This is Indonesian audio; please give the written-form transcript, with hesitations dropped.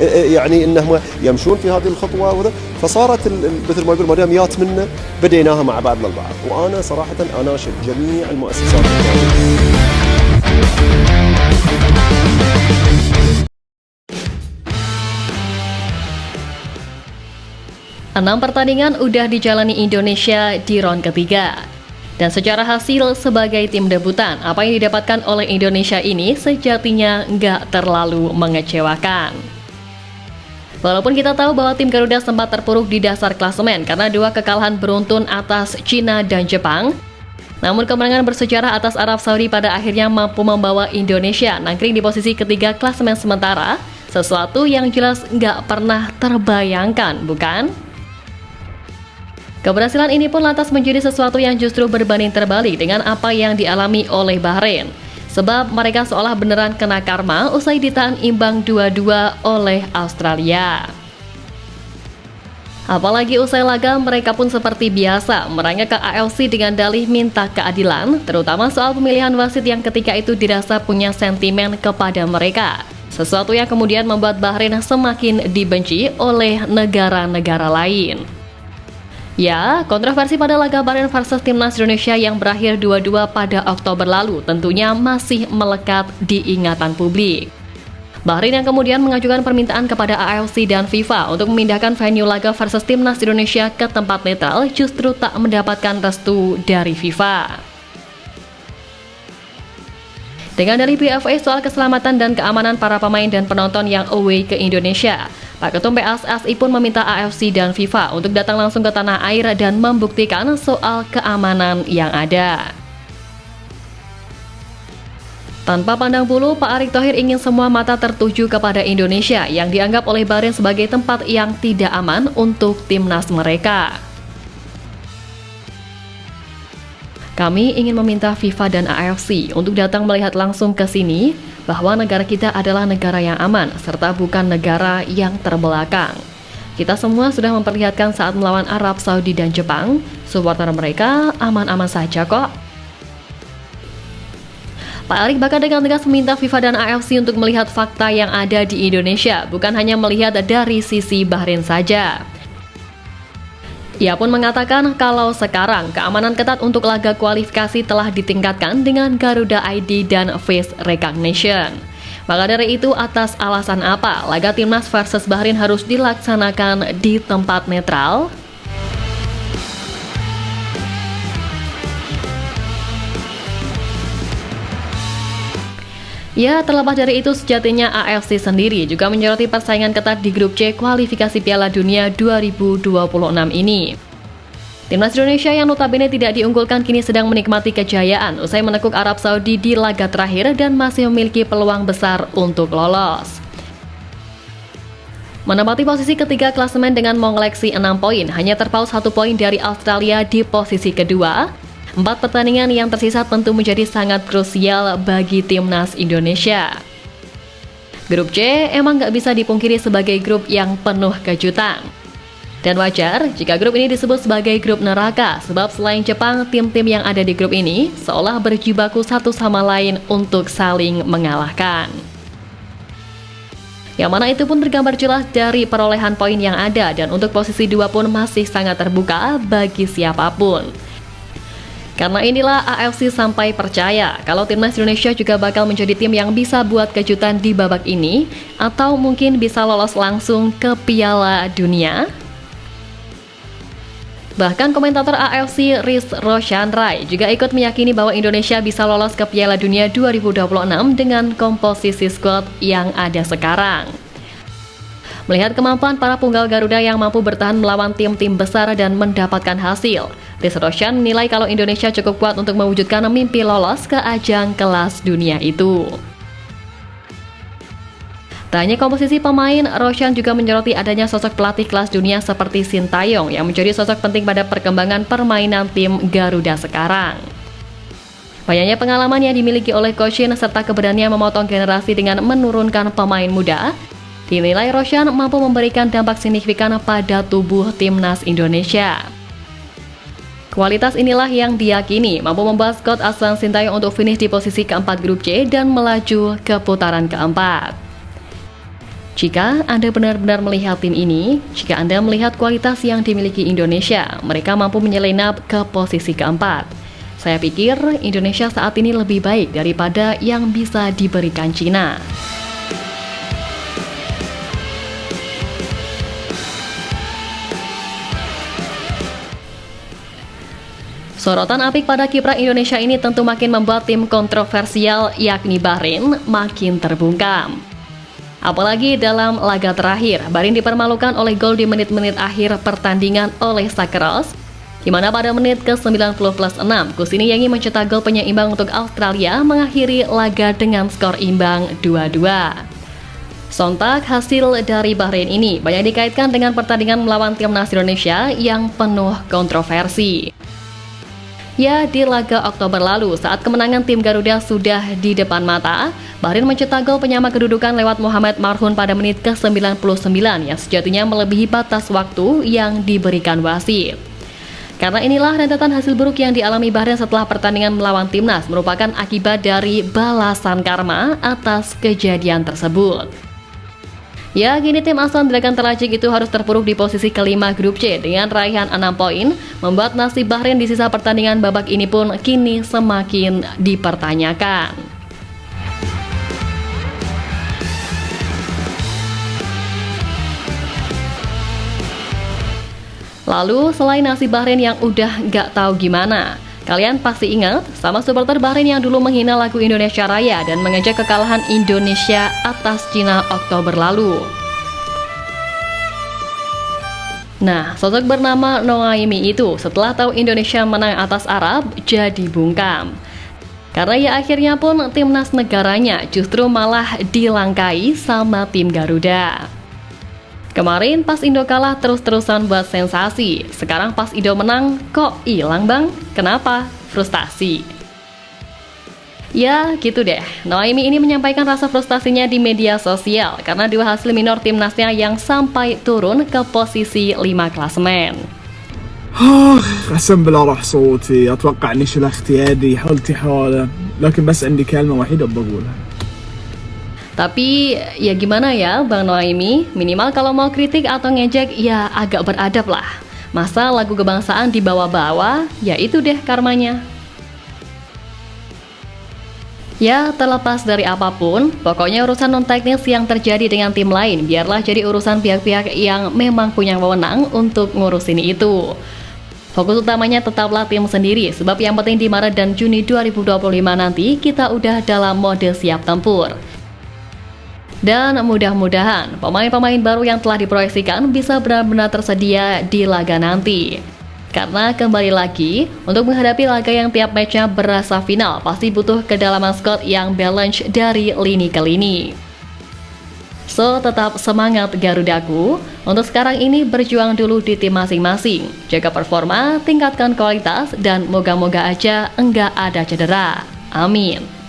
يعني انهم يمشون في هذه الخطوه وذا، فصارت مثل ما يقول مريم منا بديناها مع بعض للبعض. وانا صراحه اناشد جميع المؤسسات الرياضية. 6 pertandingan udah dijalani Indonesia di round ketiga. Dan secara hasil sebagai tim debutan, apa yang didapatkan oleh Indonesia ini sejatinya nggak terlalu mengecewakan. Walaupun kita tahu bahwa tim Garuda sempat terpuruk di dasar klasemen karena 2 kekalahan beruntun atas Cina dan Jepang, namun kemenangan bersejarah atas Arab Saudi pada akhirnya mampu membawa Indonesia nangkring di posisi ketiga klasemen sementara, sesuatu yang jelas nggak pernah terbayangkan, bukan? Keberhasilan ini pun lantas menjadi sesuatu yang justru berbanding terbalik dengan apa yang dialami oleh Bahrain. Sebab mereka seolah beneran kena karma usai ditahan imbang 2-2 oleh Australia. Apalagi usai laga mereka pun seperti biasa merangkak ke AFC dengan dalih minta keadilan, terutama soal pemilihan wasit yang ketika itu dirasa punya sentimen kepada mereka. Sesuatu yang kemudian membuat Bahrain semakin dibenci oleh negara-negara lain. Ya, kontroversi pada laga Bahrain versus Timnas Indonesia yang berakhir 2-2 pada Oktober lalu tentunya masih melekat di ingatan publik. Bahrain yang kemudian mengajukan permintaan kepada AFC dan FIFA untuk memindahkan venue laga versus Timnas Indonesia ke tempat netral justru tak mendapatkan restu dari FIFA. Dengan dari PFA soal keselamatan dan keamanan para pemain dan penonton yang away ke Indonesia, Pak Ketum PSSI pun meminta AFC dan FIFA untuk datang langsung ke tanah air dan membuktikan soal keamanan yang ada. Tanpa pandang bulu, Pak Erick Thohir ingin semua mata tertuju kepada Indonesia yang dianggap oleh Bahrain sebagai tempat yang tidak aman untuk timnas mereka. Kami ingin meminta FIFA dan AFC untuk datang melihat langsung ke sini bahwa negara kita adalah negara yang aman serta bukan negara yang terbelakang. Kita semua sudah memperlihatkan saat melawan Arab Saudi dan Jepang, supporter mereka aman-aman saja kok. Pak Erick bahkan dengan tegas meminta FIFA dan AFC untuk melihat fakta yang ada di Indonesia, bukan hanya melihat dari sisi Bahrain saja. Ia pun mengatakan kalau sekarang keamanan ketat untuk laga kualifikasi telah ditingkatkan dengan Garuda ID dan Face Recognition. Maka dari itu, atas alasan apa laga Timnas versus Bahrain harus dilaksanakan di tempat netral? Ya, terlepas dari itu, sejatinya AFC sendiri juga menyoroti persaingan ketat di grup C kualifikasi Piala Dunia 2026 ini. Timnas Indonesia yang notabene tidak diunggulkan kini sedang menikmati kejayaan usai menekuk Arab Saudi di laga terakhir dan masih memiliki peluang besar untuk lolos. Menempati posisi ketiga klasemen dengan mengoleksi 6 poin, hanya terpaut 1 poin dari Australia di posisi kedua. 4 pertandingan yang tersisa tentu menjadi sangat krusial bagi Timnas Indonesia. Grup C emang nggak bisa dipungkiri sebagai grup yang penuh kejutan. Dan wajar jika grup ini disebut sebagai grup neraka, sebab selain Jepang, tim-tim yang ada di grup ini seolah berjibaku satu sama lain untuk saling mengalahkan. Yang mana itu pun tergambar jelas dari perolehan poin yang ada, dan untuk posisi 2 pun masih sangat terbuka bagi siapapun. Karena inilah AFC sampai percaya kalau Timnas Indonesia juga bakal menjadi tim yang bisa buat kejutan di babak ini, atau mungkin bisa lolos langsung ke Piala Dunia. Bahkan komentator AFC Riz Roshanrai juga ikut meyakini bahwa Indonesia bisa lolos ke Piala Dunia 2026 dengan komposisi skuad yang ada sekarang. Melihat kemampuan para punggal Garuda yang mampu bertahan melawan tim-tim besar dan mendapatkan hasil, Riz Roshan menilai kalau Indonesia cukup kuat untuk mewujudkan mimpi lolos ke ajang kelas dunia itu. Tak hanya komposisi pemain, Roshan juga menyoroti adanya sosok pelatih kelas dunia seperti Sintayong yang menjadi sosok penting pada perkembangan permainan tim Garuda sekarang. Banyaknya pengalaman yang dimiliki oleh Coach Shin serta keberanian memotong generasi dengan menurunkan pemain muda, dinilai Roshan mampu memberikan dampak signifikan pada tubuh Timnas Indonesia. Kualitas inilah yang diyakini mampu membawa skuad asuhan Sintayong untuk finish di posisi keempat grup C dan melaju ke putaran keempat. Jika Anda benar-benar melihat tim ini, jika Anda melihat kualitas yang dimiliki Indonesia, mereka mampu menyelinap ke posisi keempat. Saya pikir Indonesia saat ini lebih baik daripada yang bisa diberikan Cina. Sorotan apik pada kiprah Indonesia ini tentu makin membuat tim kontroversial yakni Bahrain makin terbungkam. Apalagi dalam laga terakhir, Bahrain dipermalukan oleh gol di menit-menit akhir pertandingan oleh Sakaros, di mana pada menit ke-90+6, Kusini Yangi mencetak gol penyeimbang untuk Australia mengakhiri laga dengan skor imbang 2-2. Sontak hasil dari Bahrain ini banyak dikaitkan dengan pertandingan melawan timnas Indonesia yang penuh kontroversi. Ya, di laga Oktober lalu, saat kemenangan tim Garuda sudah di depan mata, Bahrain mencetak gol penyama kedudukan lewat Muhammad Marhun pada menit ke-99 yang sejatinya melebihi batas waktu yang diberikan wasit. Karena inilah rentetan hasil buruk yang dialami Bahrain setelah pertandingan melawan timnas merupakan akibat dari balasan karma atas kejadian tersebut. Ya, kini tim asuhan Dragon Terlajik itu harus terpuruk di posisi kelima grup C dengan raihan 6 poin, membuat nasib Bahrain di sisa pertandingan babak ini pun kini semakin dipertanyakan. Lalu, selain nasib Bahrain yang udah gak tahu gimana, kalian pasti ingat sama supporter Bahrain yang dulu menghina lagu Indonesia Raya dan mengejek kekalahan Indonesia atas Cina Oktober lalu. Nah, sosok bernama Noaimi itu setelah tahu Indonesia menang atas Arab jadi bungkam. Karena ya akhirnya pun timnas negaranya justru malah dilangkai sama tim Garuda. Kemarin pas Indo kalah terus-terusan buat sensasi. Sekarang pas Indo menang, kok hilang bang? Kenapa? Frustasi. Ya gitu deh, Noaimi ini menyampaikan rasa frustasinya di media sosial karena dua hasil minor timnasnya yang sampai turun ke posisi 5 klasemen. قسم بالله راح صوتي اتوقع اني شلخت يدي حالتي حاله لكن بس عندي كلمه وحيده بقولها. Tapi ya gimana ya Bang Noaimi, minimal kalau mau kritik atau ngejek ya agak beradab lah. Masa lagu kebangsaan dibawa-bawa, ya itu deh karmanya. Ya terlepas dari apapun, pokoknya urusan non-teknis yang terjadi dengan tim lain biarlah jadi urusan pihak-pihak yang memang punya wewenang untuk ngurusin itu. Fokus utamanya tetaplah tim sendiri, sebab yang penting di Maret dan Juni 2025 nanti kita udah dalam mode siap tempur. Dan mudah-mudahan pemain-pemain baru yang telah diproyeksikan bisa benar-benar tersedia di laga nanti. Karena kembali lagi, untuk menghadapi laga yang tiap matchnya berasa final, pasti butuh kedalaman squad yang balance dari lini ke lini. So, tetap semangat Garudaku. Untuk sekarang ini berjuang dulu di tim masing-masing. Jaga performa, tingkatkan kualitas, dan moga-moga aja enggak ada cedera. Amin.